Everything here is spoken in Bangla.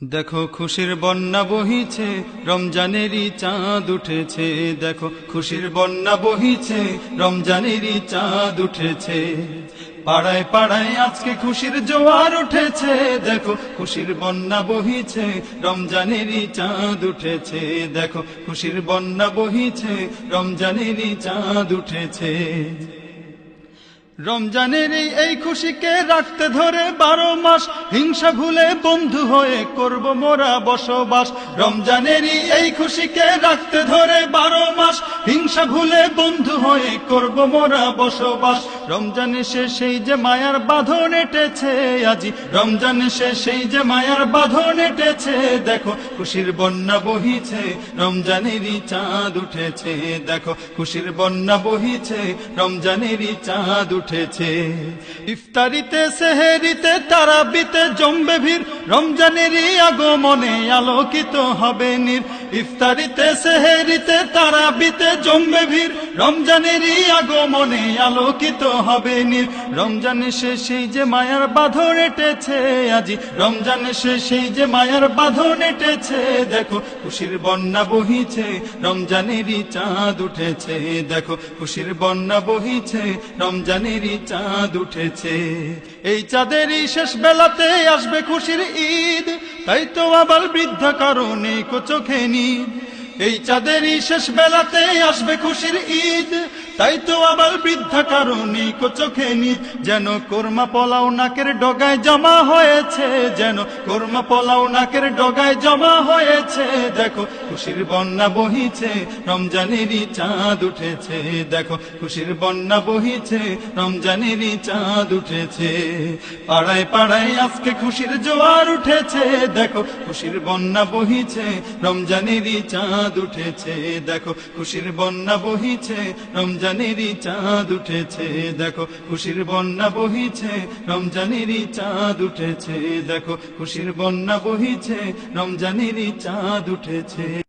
দেখো খুশির বন্যা বহিছে, রমজানেরই চাঁদ উঠেছে। দেখো খুশির বন্যা বহিছে, রমজানেরই চাঁদ উঠেছে। পাড়ায় পাড়ায় আজকে খুশির জোয়ার উঠেছে। দেখো খুশির বন্যা বহিছে, রমজানেরই চাঁদ উঠেছে। দেখো খুশির বন্যা বহিছে, রমজানেরই চাঁদ উঠেছে। রমজানের এই খুশিকে রাখতে ধরে 12 মাস, হিংসা ভুলে বন্ধু হয়ে করব মোরা বসবাস। রমজানের এই খুশিকে রাখতে ধরে 12 মাস, হিংসা ভুলে বন্ধু হয়ে করব মোরা বসবাস। রমজান এসে সেই যে মায়ার বাঁধন এঁটেছে আজি, রমজান এসে সেই যে মায়ার বাঁধন এঁটেছে। দেখো খুশির বন্যা বহিছে, রমজানেরই চাঁদ উঠেছে। দেখো খুশির বন্যা বহিছে, রমজানেরই চাঁদ উঠেছে। ইফতারিতে সেহেরিতে তারাবিতে জমবে ভিড়, রমজানেরই আগমনে আলোকিত হবে নীর। ইফতারিতে সেহেরিতে তারাবিতে জমবে ভিড়, রমজানেরই আগমনে আলোকিত হবে নীর। রমজান এসে সেই যে মায়ার বাঁধন এঁটেছে আজি, রমজান এসে সেই যে মায়ার বাঁধন এঁটেছে। দেখো খুশির বন্যা বহিছে, রমজানেরই চাঁদ উঠেছে। দেখো খুশির বন্যা বহিছে, রমজানেরই চাঁদ উঠেছে। এই চাঁদেরই শেষ বেলাতে আসবে খুশির ঈদ, তাই তো আবার বৃদ্ধা কারণে চোখে নিদ। এই চাঁদেরই শেষ বেলাতে আসবে খুশির ঈদ, তাই তো আবার বৃদ্ধা কারণে চোখে নিদ। যেন কোরমা পোলাও নাকের ডগায় জমা হয়েছে, যেন কোরমা পোলাও নাকের ডগায় জমা হয়েছে। দেখো খুশির বন্যা বহিছে, রমজানেরই চাঁদ উঠেছে। দেখো খুশির বন্যা বহিছে, রমজানেরই চাঁদ উঠেছে। পাড়ায় পাড়ায় আজকে খুশির জোয়ার উঠেছে। দেখো খুশির বন্যা বহিছে, রমজানেরই চাঁদ উঠেছে। দেখো খুশির বন্যা বহিছে, রমজানেরই চাঁদ উঠেছে। দেখো খুশির বন্যা বহিছে, রমজানেরই চাঁদ উঠেছে। দেখো খুশির বন্যা বহিছে, রমজানেরই চাঁদ উঠেছে।